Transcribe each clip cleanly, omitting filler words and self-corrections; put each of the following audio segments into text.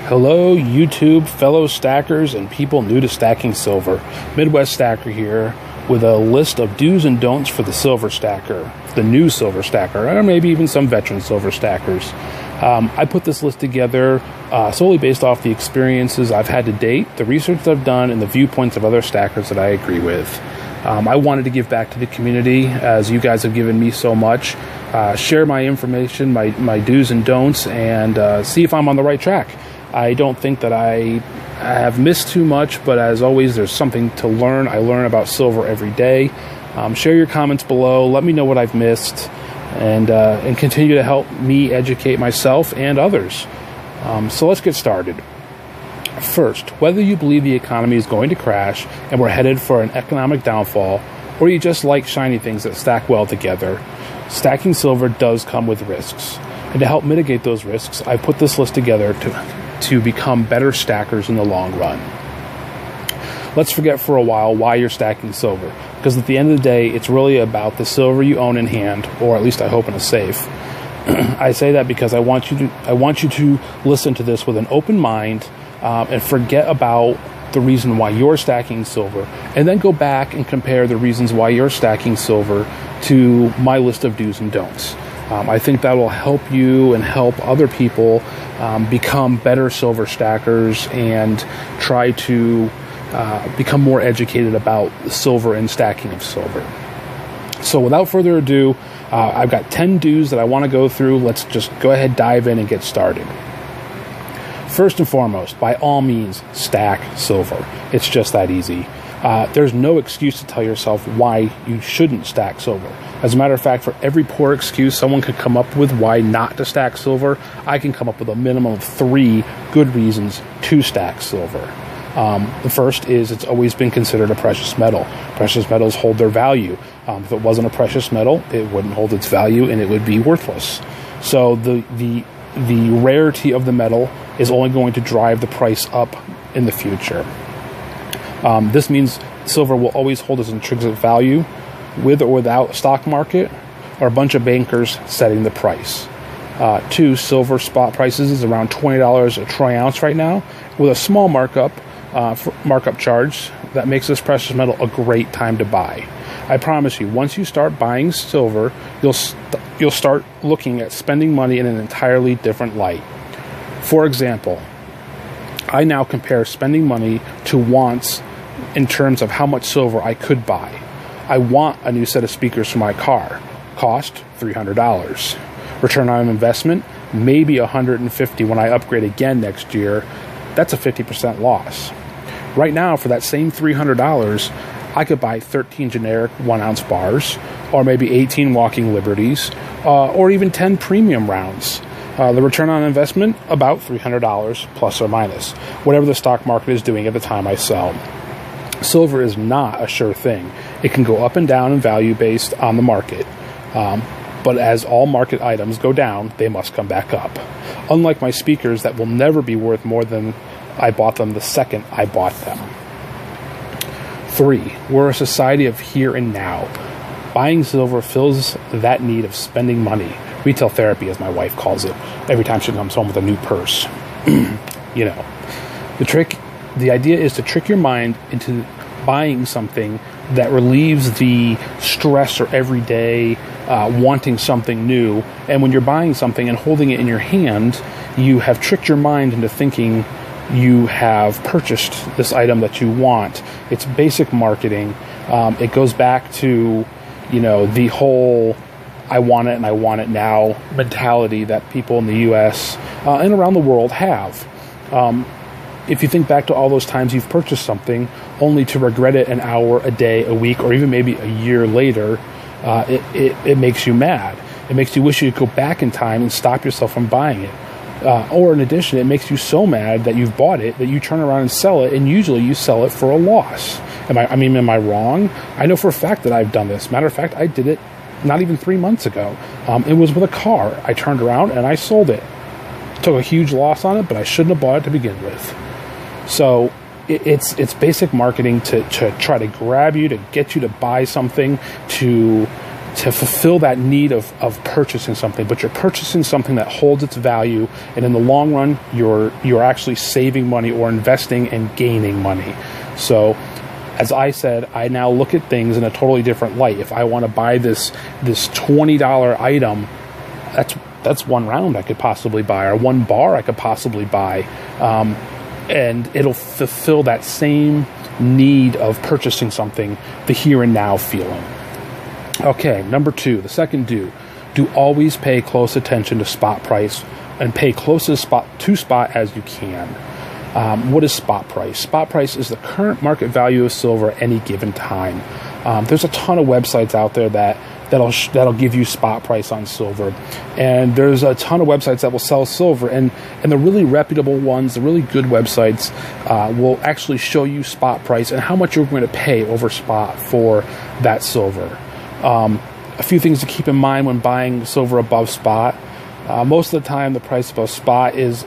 Hello, YouTube fellow stackers and people new to stacking silver. Midwest Stacker here with a list of do's and don'ts for the silver stacker, the new silver stacker, or maybe even some veteran silver stackers. I put this list together solely based off the experiences I've had to date, the research that I've done, and the viewpoints of other stackers that I agree with. I wanted to give back to the community as you guys have given me so much. Share my information, my do's and don'ts, and see if I'm on the right track. I don't think that I have missed too much, but as always, there's something to learn. I learn about silver every day. Share your comments below. Let me know what I've missed, and continue to help me educate myself and others. So let's get started. First, whether you believe the economy is going to crash and we're headed for an economic downfall, or you just like shiny things that stack well together, stacking silver does come with risks. And to help mitigate those risks, I've put this list together to become better stackers in the long run. Let's forget for a while why you're stacking silver, because at the end of the day, it's really about the silver you own in hand, or at least I hope in a safe. I say that because I want you to listen to this with an open mind, and forget about the reason why you're stacking silver, and then go back and compare the reasons why you're stacking silver to my list of do's and don'ts. I think that will help you and help other people become better silver stackers and try to become more educated about silver and stacking of silver. So without further ado, I've got 10 do's that I want to go through. Let's just go ahead, dive in, and get started. First and foremost, by all means, stack silver. It's just that easy. There's no excuse to tell yourself why you shouldn't stack silver. As a matter of fact, for every poor excuse someone could come up with why not to stack silver, I can come up with a minimum of 3 good reasons to stack silver. The first is it's always been considered a precious metal. Precious metals hold their value. If it wasn't a precious metal, it wouldn't hold its value and it would be worthless. So the rarity of the metal is only going to drive the price up in the future. This means silver will always hold its intrinsic value, with or without stock market or a bunch of bankers setting the price. 2, silver spot prices is around $20 a troy ounce right now, with a small markup charge that makes this precious metal a great time to buy. I promise you, once you start buying silver, you'll start looking at spending money in an entirely different light. For example, I now compare spending money to wants in terms of how much silver I could buy. I want a new set of speakers for my car. Cost $300. Return on investment, maybe $150 when I upgrade again next year. That's a 50% loss. Right now, for that same $300, I could buy 13 generic 1-ounce bars, or maybe 18 walking liberties, or even 10 premium rounds. The return on investment, about $300 plus or minus, whatever the stock market is doing at the time I sell. Silver is not a sure thing. It can go up and down in value based on the market. But as all market items go down, they must come back up. Unlike my speakers that will never be worth more than I bought them the second I bought them. 3, we're a society of here and now. Buying silver fills that need of spending money. Retail therapy, as my wife calls it, every time she comes home with a new purse. You know, the idea is to trick your mind into buying something that relieves the stress or everyday wanting something new. And when you're buying something and holding it in your hand, you have tricked your mind into thinking you have purchased this item that you want. It's basic marketing. It goes back to, the whole I want it and I want it now mentality that people in the U.S. And around the world have. If you think back to all those times you've purchased something only to regret it an hour, a day, a week, or even maybe a year later, it makes you mad. It makes you wish you could go back in time and stop yourself from buying it. Or in addition, it makes you so mad that you've bought it that you turn around and sell it, and usually you sell it for a loss. Am I wrong? I know for a fact that I've done this. Matter of fact, I did it not even 3 months ago. It was with a car. I turned around and I sold it. Took a huge loss on it, but I shouldn't have bought it to begin with. So it's basic marketing to try to grab you, to get you to buy something, to to fulfill that need of purchasing something, but you're purchasing something that holds its value, and in the long run, you're actually saving money or investing and gaining money. So, as I said, I now look at things in a totally different light. If I want to buy this $20 item, that's one round I could possibly buy, or one bar I could possibly buy, and it'll fulfill that same need of purchasing something, the here and now feeling. Okay, number 2, the second do always pay close attention to spot price, and pay closest to spot as you can. What is spot price? Spot price is the current market value of silver at any given time. There's a ton of websites out there that'll give you spot price on silver, and there's a ton of websites that will sell silver, and the really reputable ones, the really good websites, will actually show you spot price and how much you're going to pay over spot for that silver. A few things to keep in mind when buying silver above spot. Most of the time, the price above spot is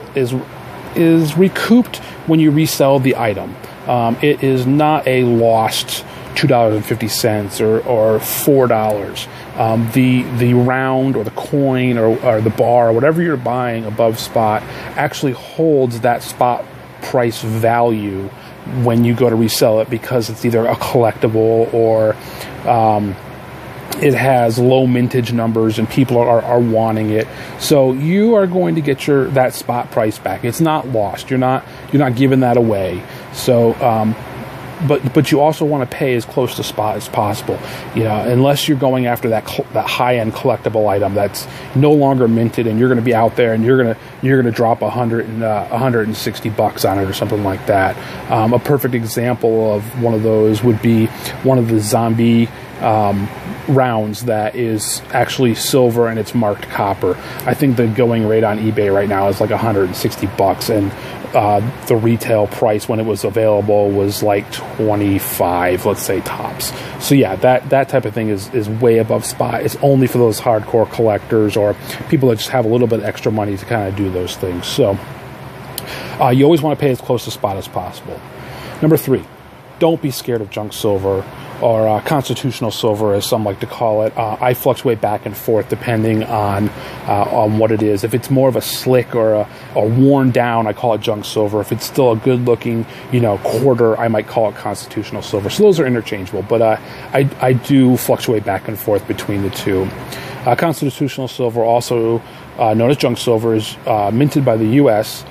recouped when you resell the item. It is not a lost $2.50 or $4. The round or the coin or the bar or whatever you're buying above spot actually holds that spot price value when you go to resell it, because it's either a collectible or it has low mintage numbers and people are wanting it. So you are going to get that spot price back. It's not lost. You're not giving that away. So but you also want to pay as close to spot as possible. Unless you're going after that high-end collectible item that's no longer minted, and you're going to be out there and you're going to drop $160 on it or something like that. A perfect example of one of those would be one of the zombie rounds that is actually silver and it's marked copper. I think the going rate on eBay right now is like $160, and the retail price when it was available was like 25, let's say, tops. So yeah, that type of thing is way above spot. It's only for those hardcore collectors or people that just have a little bit extra money to kind of do those things. So you always want to pay as close to spot as possible. Number 3, don't be scared of junk silver, or constitutional silver, as some like to call it. I fluctuate back and forth depending on what it is. If it's more of a slick or a worn down, I call it junk silver. If it's still a good looking, quarter, I might call it constitutional silver. So those are interchangeable, but I do fluctuate back and forth between the two. Constitutional silver, also known as junk silver, is minted by the U.S.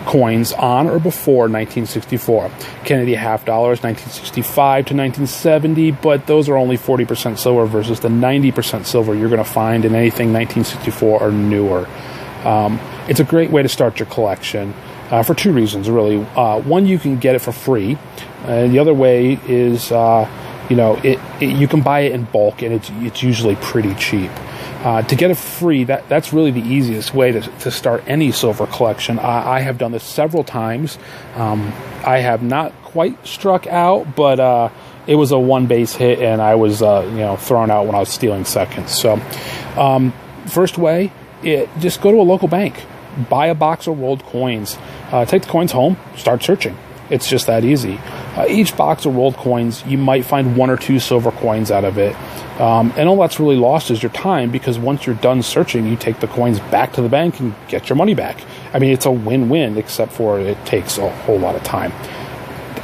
Coins on or before 1964. Kennedy half dollars, 1965 to 1970, but those are only 40% silver versus the 90% silver you're going to find in anything 1964 or newer. It's a great way to start your collection for 2 reasons, really. One, you can get it for free. The other way is, you can buy it in bulk, and it's usually pretty cheap. To get it free, that's really the easiest way to start any silver collection. I have done this several times. I have not quite struck out, but it was a one base hit, and I was thrown out when I was stealing seconds. So first way, just go to a local bank, buy a box of rolled coins, take the coins home, start searching. It's just that easy. Each box of rolled coins, you might find 1 or 2 silver coins out of it. And all that's really lost is your time, because once you're done searching, you take the coins back to the bank and get your money back. I mean, it's a win-win, except for it takes a whole lot of time.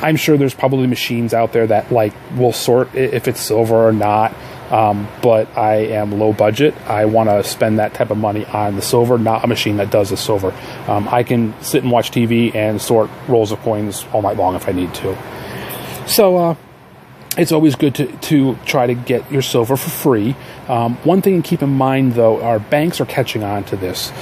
I'm sure there's probably machines out there that will sort if it's silver or not. But I am low budget. I want to spend that type of money on the silver, not a machine that does the silver. I can sit and watch TV and sort rolls of coins all night long if I need to. So it's always good to try to get your silver for free. One thing to keep in mind, though, our banks are catching on to this.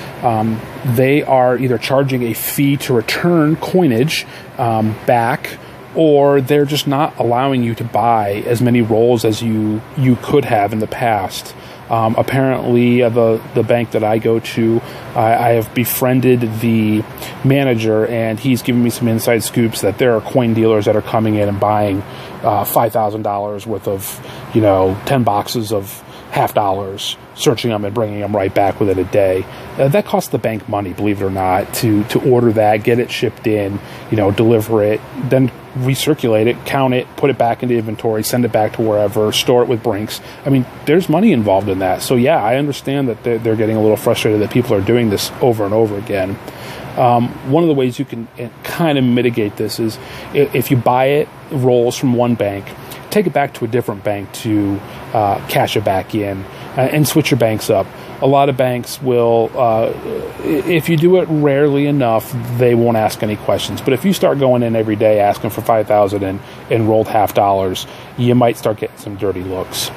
They are either charging a fee to return coinage back, or they're just not allowing you to buy as many rolls as you could have in the past. Apparently, the bank that I go to, I have befriended the manager, and he's giving me some inside scoops that there are coin dealers that are coming in and buying $5,000 worth of, 10 boxes of half dollars, searching them and bringing them right back within a day. That costs the bank money, believe it or not, to order that, get it shipped in, deliver it, then recirculate it, count it, put it back into inventory, send it back to wherever, store it with Brinks. I mean, there's money involved in that. So yeah, I understand that they're getting a little frustrated that people are doing this over and over again. One of the ways you can kind of mitigate this is if you buy it, rolls from one bank, take it back to a different bank to cash it back in and switch your banks up. A lot of banks will, if you do it rarely enough, they won't ask any questions. But if you start going in every day asking for $5,000 and rolled half dollars, you might start getting some dirty looks.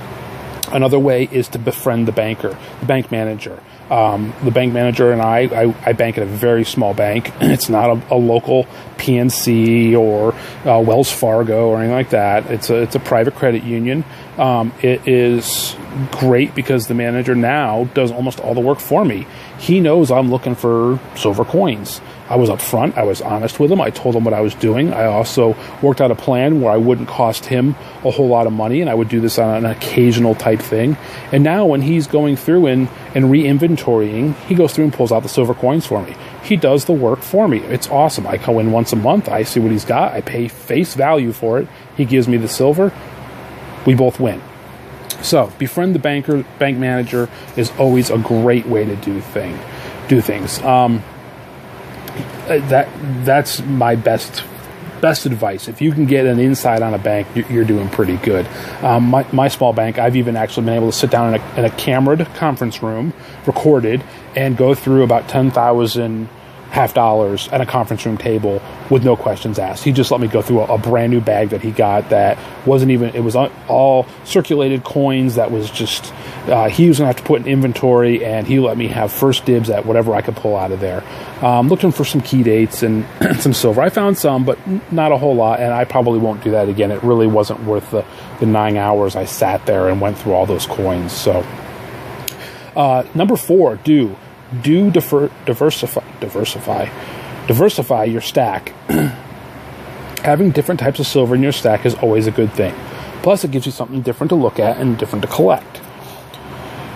Another way is to befriend the banker, the bank manager. The bank manager and I bank at a very small bank. It's not a local PNC or Wells Fargo or anything like that. It's a private credit union. It is great because the manager now does almost all the work for me. He knows I'm looking for silver coins. I was upfront. I was honest with him. I told him what I was doing. I also worked out a plan where I wouldn't cost him a whole lot of money, and I would do this on an occasional type thing. And now when he's going through and re-inventorying, he goes through and pulls out the silver coins for me. He does the work for me. It's awesome. I go in once a month. I see what he's got. I pay face value for it. He gives me the silver. We both win. So befriend the bank manager is always a great way to do things. That's my best advice. If you can get an insight on a bank, you're doing pretty good. My small bank, I've even actually been able to sit down in a cameraed conference room, recorded, and go through about 10,000 half dollars at a conference room table with no questions asked. He just let me go through a brand new bag that he got that wasn't even, it was all circulated coins that was just, he was going to have to put in inventory, and he let me have first dibs at whatever I could pull out of there. Looking for some key dates and some silver. I found some, but not a whole lot, and I probably won't do that again. It really wasn't worth the 9 hours I sat there and went through all those coins. So, number 4, diversify your stack. Having different types of silver in your stack is always a good thing. Plus, it gives you something different to look at and different to collect.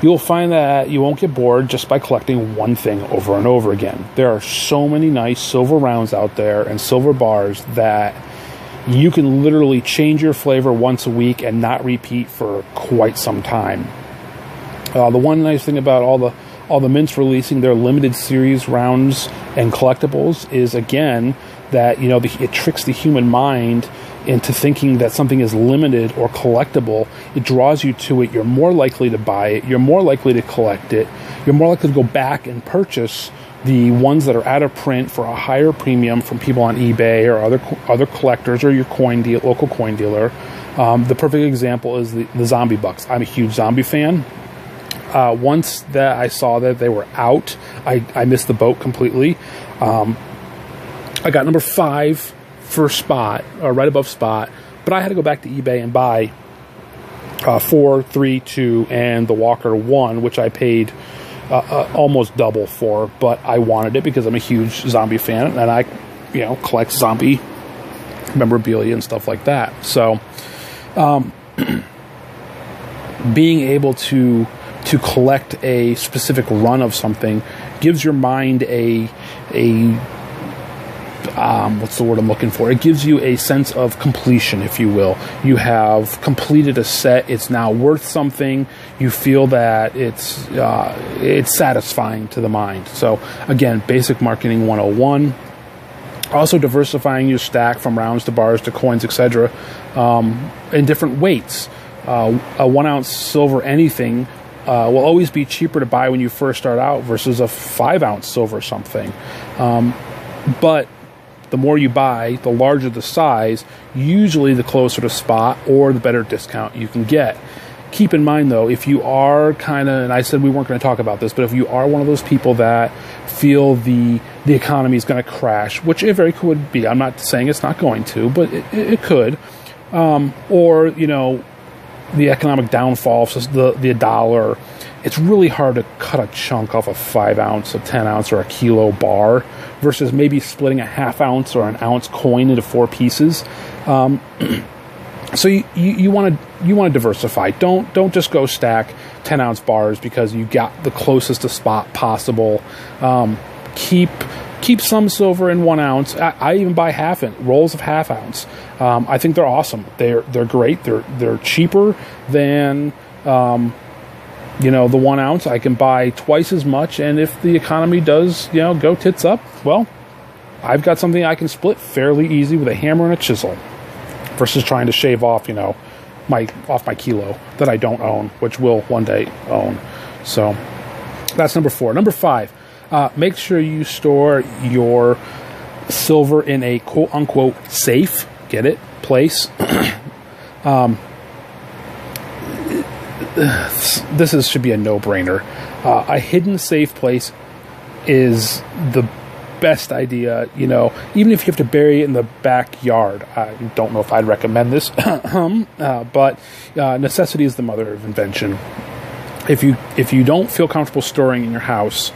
You'll find that you won't get bored just by collecting one thing over and over again. There are so many nice silver rounds out there and silver bars that you can literally change your flavor once a week and not repeat for quite some time. The one nice thing about all the mints releasing their limited series rounds and collectibles is, again, that it tricks the human mind into thinking that something is limited or collectible. It draws you to it. You're more likely to buy it. You're more likely to collect it. You're more likely to go back and purchase the ones that are out of print for a higher premium from people on eBay or other collectors or your local coin dealer. The perfect example is the zombie bucks. I'm a huge zombie fan. Once that I saw that they were out, I missed the boat completely. I got number 5 for spot, or right above spot, but I had to go back to eBay and buy 4, 3, 2, and the Walker 1, which I paid almost double for, but I wanted it because I'm a huge zombie fan, and I, collect zombie memorabilia and stuff like that. So, being able to collect a specific run of something gives your mind what's the word I'm looking for? It gives you a sense of completion, if you will. You have completed a set. It's now worth something. You feel that it's satisfying to the mind. So again, basic marketing 101. Also diversifying your stack from rounds to bars to coins, etc. In different weights. A 1 ounce silver anything will always be cheaper to buy when you first start out versus a 5 ounce silver something. But the more you buy, the larger the size, usually the closer to spot or the better discount you can get. Keep in mind, though, if you are and I said we weren't going to talk about this, but if you are one of those people that feel the economy is going to crash, which it very could be, I'm not saying it's not going to, but it could, or, the economic downfall, so the dollar, it's really hard to cut a chunk off a 5 ounce, a 10 ounce, or a kilo bar versus maybe splitting a half ounce or an ounce coin into 4 pieces. So you want to diversify. Don't just go stack 10-ounce bars because you got the closest to spot possible. Keep some silver in 1 ounce. I even buy rolls of half ounce. I think they're awesome. They're great. They're cheaper than the 1 ounce. I can buy twice as much, and if the economy does go tits up, well, I've got something I can split fairly easy with a hammer and a chisel, versus trying to shave off my kilo that I don't own, which will one day own. So that's number 4. Number 5. Make sure you store your silver in a quote-unquote safe, get it, place. This should be a no-brainer. A hidden safe place is the best idea, even if you have to bury it in the backyard. I don't know if I'd recommend this, but necessity is the mother of invention. If you don't feel comfortable storing in your house,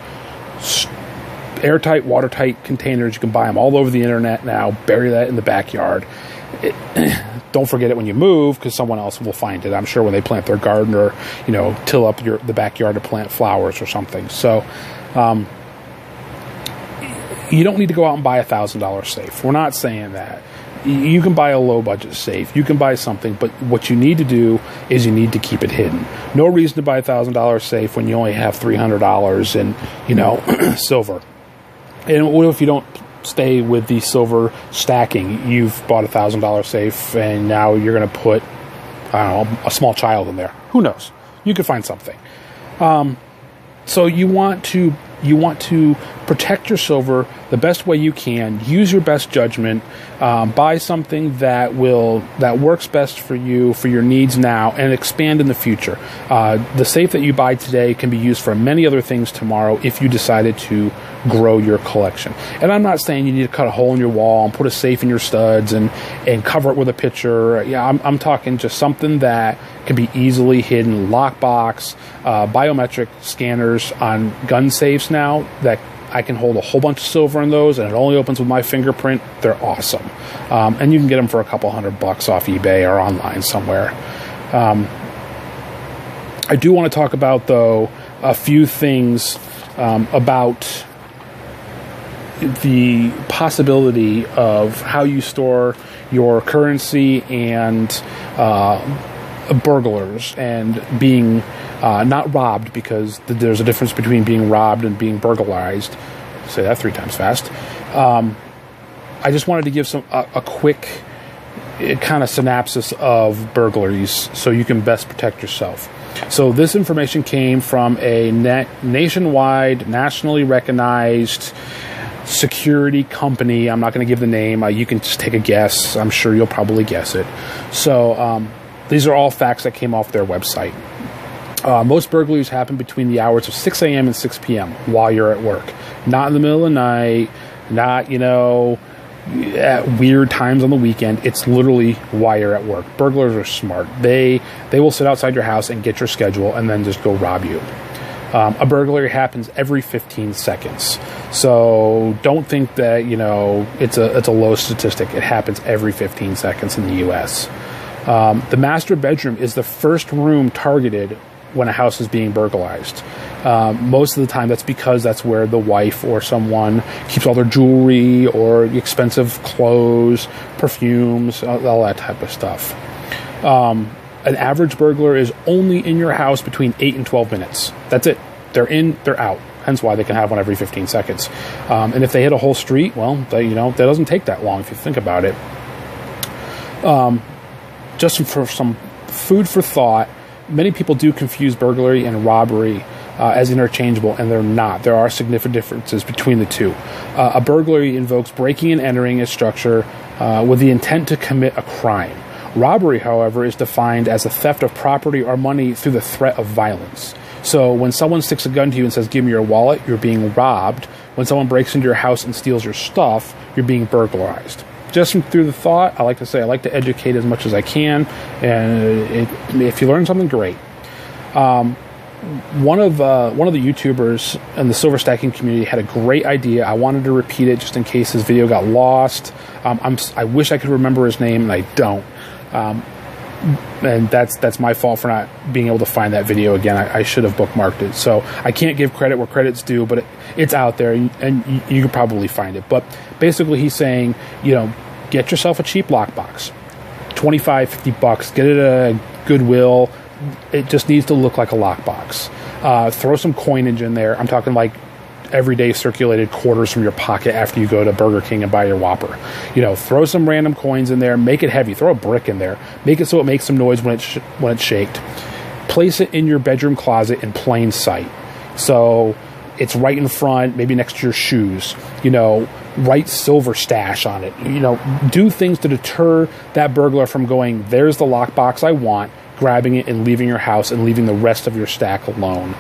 airtight, watertight containers, you can buy them all over the internet now. Bury that in the backyard. Don't forget it when you move, because someone else will find it, I'm sure, when they plant their garden or till up the backyard to plant flowers or something. So you don't need to go out and buy $1,000 safe. We're not saying that. You can buy a low budget safe. You can buy something, but what you need to do is you need to keep it hidden. No reason to buy a $1,000 safe when you only have $300 in, silver. And what if you don't stay with the silver stacking? You've bought a $1,000 safe, and now you're going to put, I don't know, a small child in there. Who knows? You could find something. So you want to protect your silver the best way you can. Use your best judgment. Buy something that works best for you, for your needs now, and expand in the future. The safe that you buy today can be used for many other things tomorrow if you decided to grow your collection. And I'm not saying you need to cut a hole in your wall and put a safe in your studs and cover it with a picture. Yeah, I'm talking just something that can be easily hidden. Lockbox, biometric scanners on gun safes now that I can hold a whole bunch of silver in those, and it only opens with my fingerprint. They're awesome. And you can get them for a couple $100 off eBay or online somewhere. I do want to talk about, though, a few things about the possibility of how you store your currency and burglars and being not robbed, because there's a difference between being robbed and being burglarized. Say that 3 times fast. I just wanted to give a quick kind of synopsis of burglaries so you can best protect yourself. So this information came from a nationwide, nationally recognized security company. I'm not going to give the name. You can just take a guess. I'm sure you'll probably guess it. So these are all facts that came off their website. Most burglaries happen between the hours of 6 a.m. and 6 p.m. while you're at work. Not in the middle of the night, not, at weird times on the weekend. It's literally while you're at work. Burglars are smart. They will sit outside your house and get your schedule and then just go rob you. A burglary happens every 15 seconds. So don't think that, it's a low statistic. It happens every 15 seconds in the U.S. The master bedroom is the first room targeted when a house is being burglarized. Most of the time, that's because that's where the wife or someone keeps all their jewelry or expensive clothes, perfumes, all that type of stuff. An average burglar is only in your house between 8 and 12 minutes. That's it. They're in, they're out. Hence why they can have one every 15 seconds. And if they hit a whole street, well, that doesn't take that long if you think about it. Just for some food for thought, many people do confuse burglary and robbery as interchangeable, and they're not. There are significant differences between the two. A burglary invokes breaking and entering a structure with the intent to commit a crime. Robbery, however, is defined as a theft of property or money through the threat of violence. So when someone sticks a gun to you and says, "Give me your wallet," you're being robbed. When someone breaks into your house and steals your stuff, you're being burglarized. Just through the thought, I like to educate as much as I can, and if you learn something, great. One of the YouTubers in the silver stacking community had a great idea. I wanted to repeat it just in case his video got lost. I wish I could remember his name, and I don't. and that's my fault for not being able to find that video again. I should have bookmarked it. So I can't give credit where credit's due, but it's out there, and you can probably find it. But basically, he's saying, get yourself a cheap lockbox, $25, $50. Get it at Goodwill. It just needs to look like a lockbox. Throw some coinage in there. I'm talking like everyday circulated quarters from your pocket after you go to Burger King and buy your Whopper. Throw some random coins in there. Make it heavy. Throw a brick in there. Make it so it makes some noise when it's shaked. Place it in your bedroom closet in plain sight. So it's right in front, maybe next to your shoes. Write silver stash on it. Do things to deter that burglar from going, there's the lockbox I want, grabbing it and leaving your house and leaving the rest of your stack alone.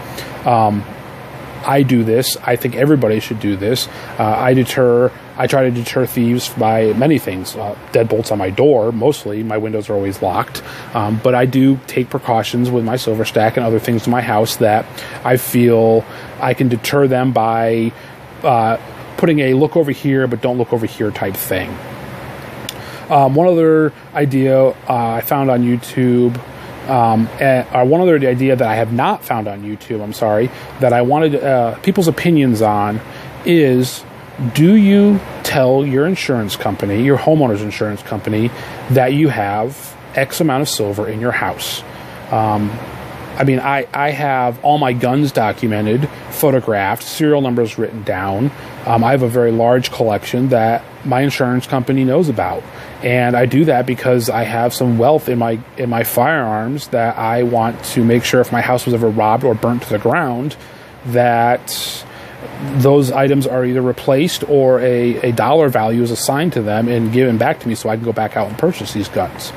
I do this. I think everybody should do this. I try to deter thieves by many things. Deadbolts on my door, mostly. My windows are always locked. But I do take precautions with my silver stack and other things in my house that I feel I can deter them by putting a look over here, but don't look over here type thing. One other idea I found on YouTube, one other idea that I have not found on YouTube, that I wanted people's opinions on is, do you tell your insurance company, your homeowner's insurance company, that you have X amount of silver in your house? I have all my guns documented, photographed, serial numbers written down. I have a very large collection that my insurance company knows about. And I do that because I have some wealth in my firearms that I want to make sure if my house was ever robbed or burnt to the ground, that those items are either replaced or a dollar value is assigned to them and given back to me so I can go back out and purchase these guns.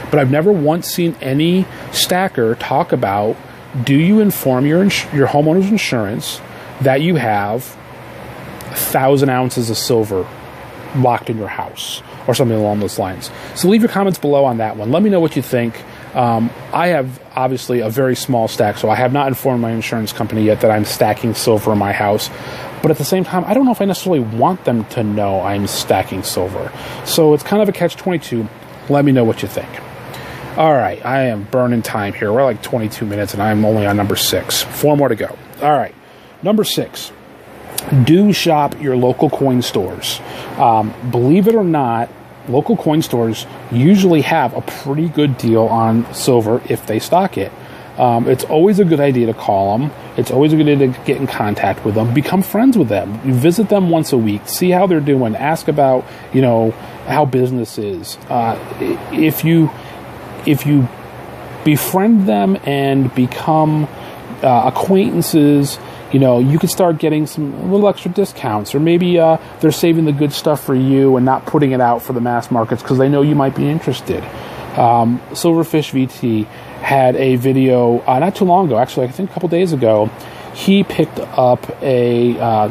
But I've never once seen any stacker talk about, do you inform your homeowner's insurance that you have 1,000 ounces of silver locked in your house or something along those lines? So leave your comments below on that one. Let me know what you think. I have obviously a very small stack, so I have not informed my insurance company yet that I'm stacking silver in my house. But at the same time, I don't know if I necessarily want them to know I'm stacking silver. So it's kind of a catch-22. Let me know what you think. All right, I am burning time here. We're like 22 minutes, and I'm only on number 6. 4 more to go. All right, number 6. Do shop your local coin stores. Believe it or not, local coin stores usually have a pretty good deal on silver if they stock it. It's always a good idea to call them. It's always a good idea to get in contact with them. Become friends with them. You visit them once a week. See how they're doing. Ask about, how business is. If you befriend them and become acquaintances, you could start getting some little extra discounts, or maybe they're saving the good stuff for you and not putting it out for the mass markets because they know you might be interested. Silverfish VT had a video not too long ago, actually, I think a couple days ago. He picked up a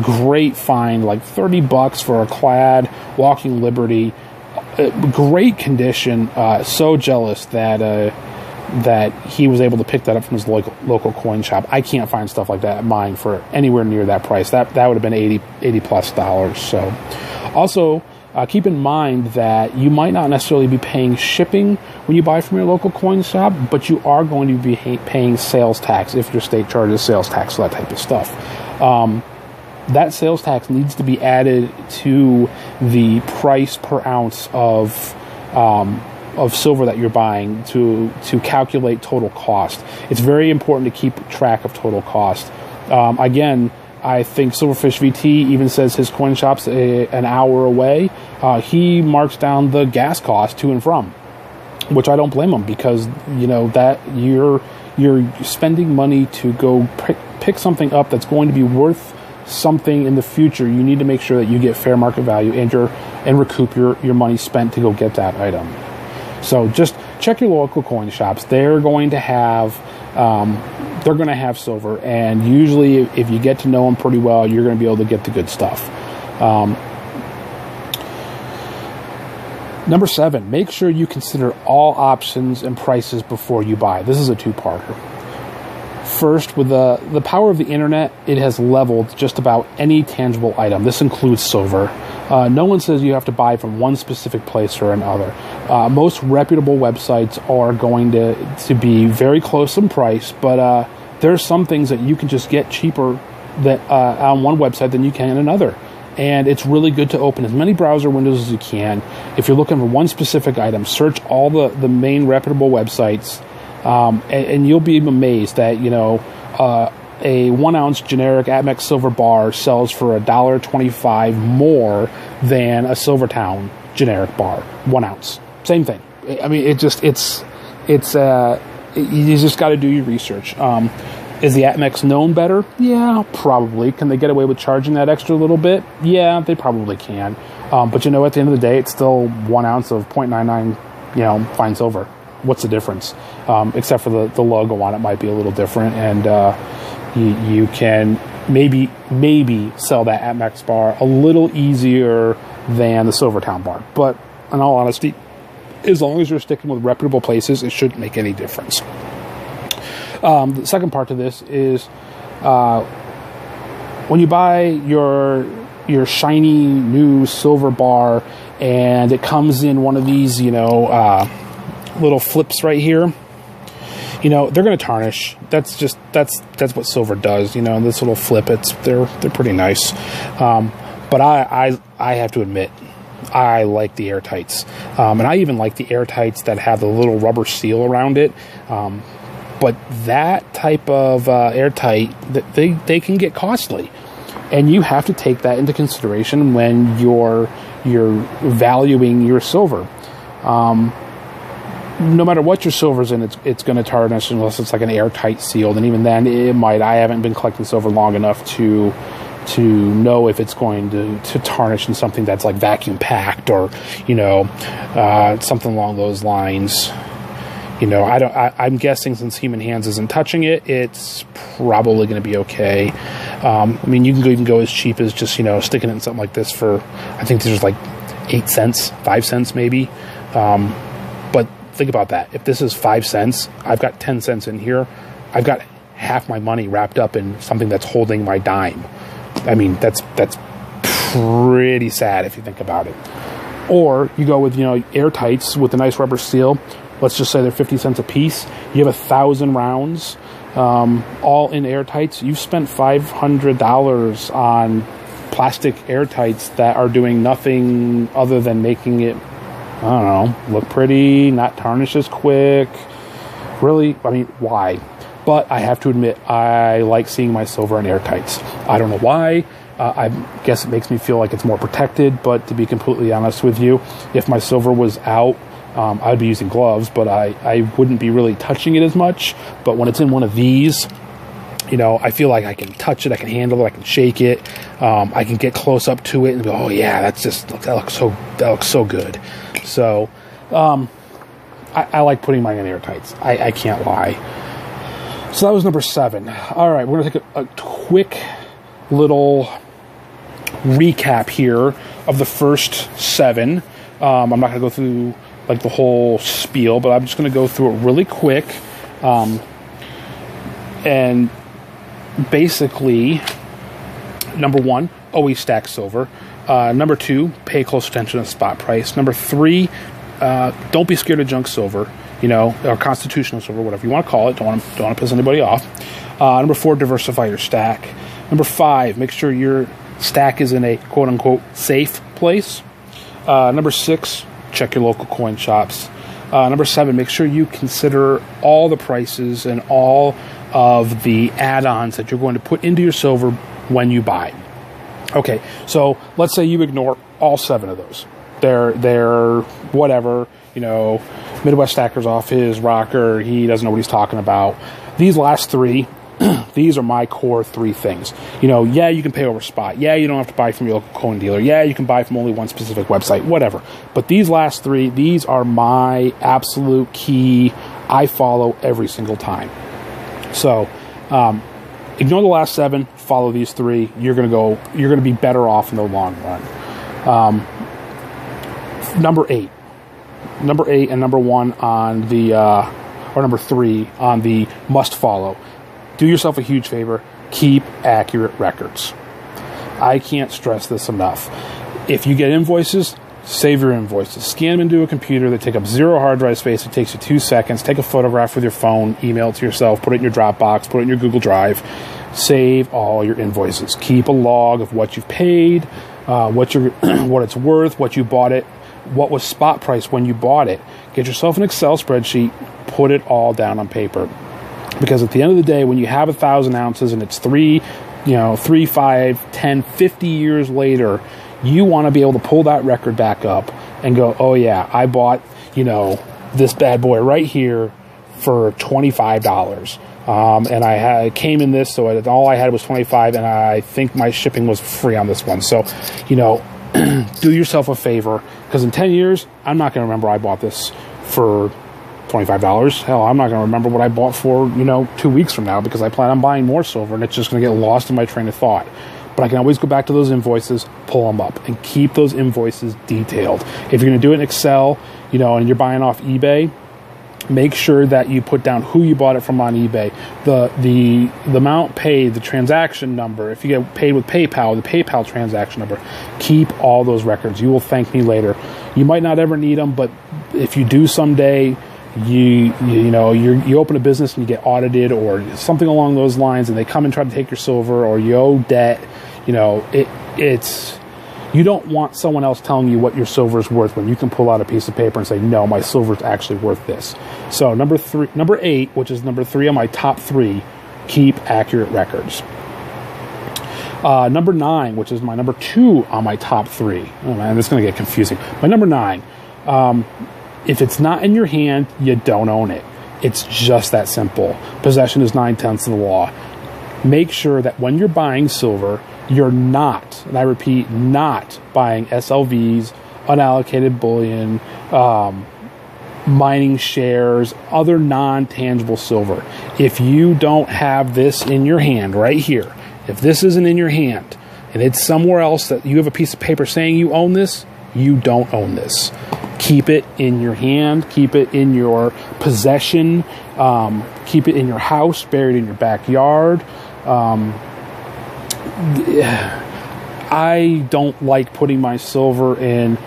great find, like $30 for a clad Walking Liberty, great condition. So jealous that he was able to pick that up from his local coin shop. I can't find stuff like that at mine for anywhere near that price. That would have been $80 plus. So also keep in mind that you might not necessarily be paying shipping when you buy from your local coin shop, but you are going to be paying sales tax if your state charges sales tax, so that type of stuff. That sales tax needs to be added to the price per ounce of silver that you're buying to calculate total cost. It's very important to keep track of total cost. Again, I think Silverfish VT even says his coin shop's an hour away. He marks down the gas cost to and from, which I don't blame him, because that you're spending money to go pick something up that's going to be worth something in the future. You need to make sure that you get fair market value and recoup your money spent to go get that item. So just check your local coin shops. They're going to have silver, and usually if you get to know them pretty well, you're going to be able to get the good stuff. Number 7, make sure you consider all options and prices before you buy. This is a two-parter. First, with the power of the internet, it has leveled just about any tangible item. This includes silver. No one says you have to buy from one specific place or another. Most reputable websites are going to be very close in price, but there's some things that you can just get cheaper that on one website than you can in another. And it's really good to open as many browser windows as you can. If you're looking for one specific item, search all the main reputable websites, and you'll be amazed that, you know, a 1 ounce generic Atmex silver bar sells for $1.25 more than a Silvertown generic bar, 1 ounce. Same thing. I mean, you just got to do your research. Is the Atmex known better? Yeah, probably. Can they get away with charging that extra little bit? Yeah, they probably can. But you know, at the end of the day, it's still 1 ounce of 0.99, you know, fine silver. What's the difference? Except for the logo on it might be a little different, and you can maybe sell that Atmex bar a little easier than the Silvertown bar. But in all honesty, as long as you're sticking with reputable places, it shouldn't make any difference. The second part to this is when you buy your shiny new silver bar and it comes in one of these, you know, little flips right here, you know, they're going to tarnish. That's what silver does, you know. This little flip, they're pretty nice. But I have to admit, I like the airtights, and I even like the airtights that have the little rubber seal around it. But that type of airtight, they can get costly, and you have to take that into consideration when you're valuing your silver. No matter what your silver's in, it's going to tarnish unless it's like an airtight sealed, and even then it might. I haven't been collecting silver long enough to know if it's going to tarnish in something that's like vacuum packed or, you know, something along those lines. You know, I'm guessing since human hands isn't touching it, it's probably going to be okay. I mean, you can even go as cheap as just, you know, sticking it in something like this for, I think these are like 8 cents, 5 cents maybe. But think about that. If this is 5 cents, I've got 10 cents in here. I've got half my money wrapped up in something that's holding my dime. I mean, that's pretty sad if you think about it. Or you go with, you know, airtights with a nice rubber seal. Let's just say they're 50 cents a piece. You have 1,000 rounds, all in airtights. You've spent $500 on plastic airtights that are doing nothing other than making it, I don't know, look pretty, not tarnish as quick. Really, I mean, why? But I have to admit, I like seeing my silver in airtights. I don't know why. I guess it makes me feel like it's more protected, but to be completely honest with you, if my silver was out, I'd be using gloves, but I wouldn't be really touching it as much. But when it's in one of these, you know, I feel like I can touch it, I can handle it, I can shake it, I can get close up to it and go, oh yeah, that looks so good. So I like putting mine in airtights. I can't lie. So that was number 7. All right, we're gonna take a quick little recap here of the first 7. I'm not gonna go through like the whole spiel, but I'm just going to go through it really quick. And basically, number 1, always stack silver. Number 2, pay close attention to spot price. Number 3, don't be scared of junk silver, you know, or constitutional silver, whatever you want to call it. Don't want to piss anybody off. Number 4, diversify your stack. Number 5, make sure your stack is in a quote-unquote safe place. Number 6, check your local coin shops. Number 7, make sure you consider all the prices and all of the add-ons that you're going to put into your silver when you buy. Okay, so let's say you ignore all 7 of those. They're whatever, you know, Midwest Stacker's off his rocker, he doesn't know what he's talking about. These last 3, these are my core 3 things. You know, yeah, you can pay over spot. Yeah, you don't have to buy from your local coin dealer. Yeah, you can buy from only one specific website, whatever. But these last 3, these are my absolute key. I follow every single time. So, ignore the last 7, follow these 3. You're going to be better off in the long run. Number 8 and number 1 on the, or number 3 on the must follow. Do yourself a huge favor. Keep accurate records. I can't stress this enough. If you get invoices, save your invoices. Scan them into a computer. They take up 0 hard drive space. It takes you 2 seconds. Take a photograph with your phone, email it to yourself, put it in your Dropbox, put it in your Google Drive. Save all your invoices. Keep a log of what you've paid, what it's worth, what you bought it, what was spot price when you bought it. Get yourself an Excel spreadsheet. Put it all down on paper. Because at the end of the day, when you have 1,000 ounces and it's 3, 5, 10, 50 years later, you want to be able to pull that record back up and go, oh yeah, I bought, this bad boy right here for $25. And I came in this, so all I had was $25, and I think my shipping was free on this one. So, do yourself a favor, because in 10 years, I'm not going to remember I bought this for $25. Hell, I'm not going to remember what I bought for, 2 weeks from now, because I plan on buying more silver, and it's just going to get lost in my train of thought. But I can always go back to those invoices, pull them up, and keep those invoices detailed. If you're going to do it in Excel, and you're buying off eBay, make sure that you put down who you bought it from on eBay, the amount paid, the transaction number. If you get paid with PayPal, the PayPal transaction number. Keep all those records. You will thank me later. You might not ever need them, but if you do someday, you open a business and you get audited or something along those lines, and they come and try to take your silver, or you owe debt. You don't want someone else telling you what your silver is worth when you can pull out a piece of paper and say, no, my silver is actually worth this. So number 8, which is number 3 on my top 3, keep accurate records. Number 9, which is my number 2 on my top 3. Oh man, this is going to get confusing. My number 9, if it's not in your hand, you don't own it. It's just that simple. Possession is 9/10 of the law. Make sure that when you're buying silver, you're not, and I repeat, not buying SLVs, unallocated bullion, mining shares, other non-tangible silver. If you don't have this in your hand right here, if this isn't in your hand, and it's somewhere else that you have a piece of paper saying you own this, you don't own this. Keep it in your hand. Keep it in your possession. Keep it in your house, buried in your backyard. I don't like putting my silver in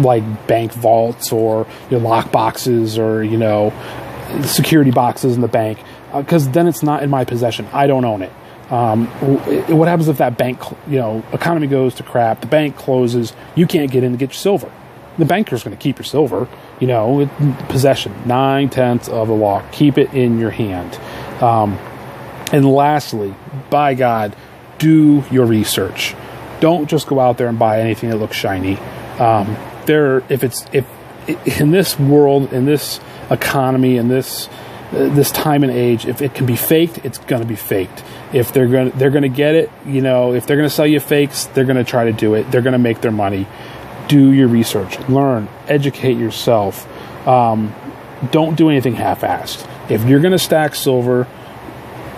like bank vaults or lock boxes or security boxes in the bank, because then it's not in my possession. I don't own it. What happens if that bank economy goes to crap, the bank closes, you can't get in to get your silver? The banker's going to keep your silver. Possession, 9/10 of the law. Keep it in your hand. And lastly, by God, do your research. Don't just go out there and buy anything that looks shiny. If in this world, in this economy, in this time and age, if it can be faked, it's going to be faked. If they're going to get it, if they're going to sell you fakes, they're going to try to do it. They're going to make their money. Do your research. Learn. Educate yourself. Don't do anything half-assed. If you're going to stack silver,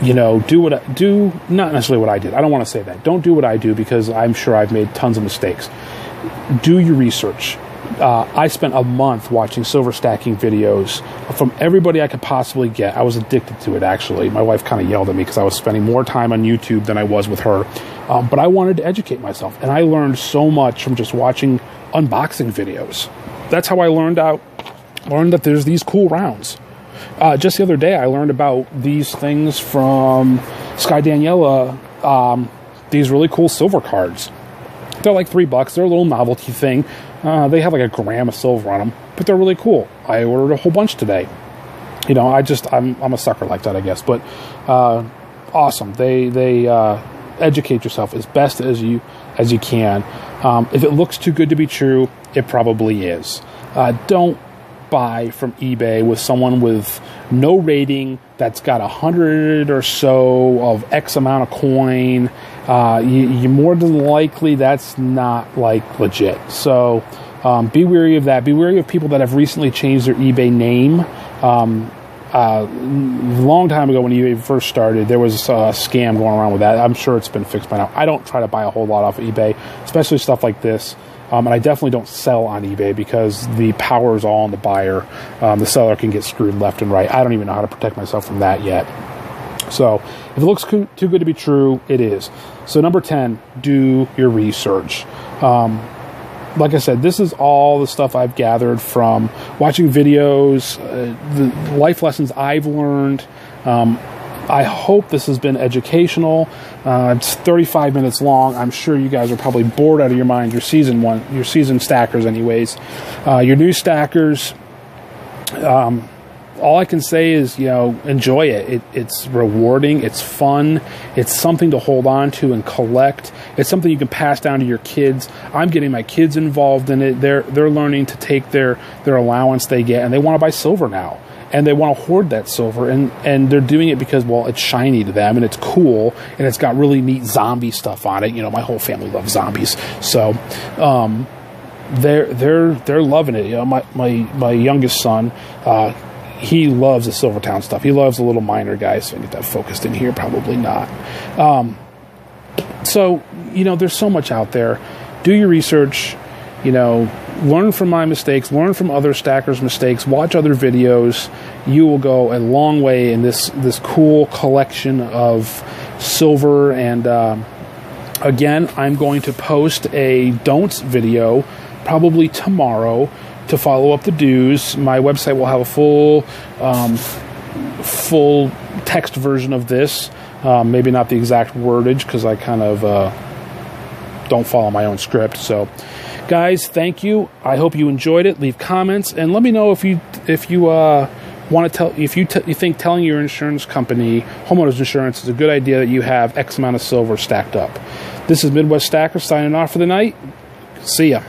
do not necessarily what I did. I don't want to say that. Don't do what I do, because I'm sure I've made tons of mistakes. Do your research. I spent a month watching silver stacking videos from everybody I could possibly get. I was addicted to it, actually. My wife kind of yelled at me because I was spending more time on YouTube than I was with her. But I wanted to educate myself, and I learned so much from just watching unboxing videos. That's how I learned that there's these cool rounds. Just the other day, I learned about these things from Skyydaniela, these really cool silver cards. They're like $3. They're a little novelty thing. They have like a gram of silver on them, but they're really cool. I ordered a whole bunch today. I'm a sucker like that, I guess. But awesome. They educate yourself as best as you can. If it looks too good to be true, it probably is. Don't buy from eBay with someone with no rating that's got 100 or so of X amount of coin. You more than likely that's not like legit. So be wary of that. Be wary of people that have recently changed their eBay name. A long time ago when eBay first started, there was a scam going around with that. I'm sure it's been fixed by now. I don't try to buy a whole lot off of eBay, especially stuff like this. And I definitely don't sell on eBay, because the power is all on the buyer. The seller can get screwed left and right. I don't even know how to protect myself from that yet. So if it looks too good to be true, it is. So number 10, do your research. Like I said, this is all the stuff I've gathered from watching videos, the life lessons I've learned. I hope this has been educational. It's 35 minutes long. I'm sure you guys are probably bored out of your mind. Your seasoned stackers anyways. Your new stackers, all I can say is, enjoy it. It's rewarding. It's fun. It's something to hold on to and collect. It's something you can pass down to your kids. I'm getting my kids involved in it. They're learning to take their allowance they get, and they want to buy silver now. And they want to hoard that silver, and they're doing it because, well, it's shiny to them, and it's cool, and it's got really neat zombie stuff on it. My whole family loves zombies, so they're loving it. My youngest son, he loves the Silvertown stuff. He loves the little miner guys. So I get that focused in here, probably not. So there's so much out there. Do your research. Learn from my mistakes, learn from other stackers' mistakes, watch other videos. You will go a long way in this cool collection of silver. And again, I'm going to post a don'ts video probably tomorrow to follow up the do's. My website will have a full text version of this. Maybe not the exact wordage because I kind of don't follow my own script. So guys, thank you. I hope you enjoyed it. Leave comments and let me know if you want to tell if you think telling your insurance company, homeowners insurance, is a good idea that you have X amount of silver stacked up. This is Midwest Stacker signing off for the night. See ya.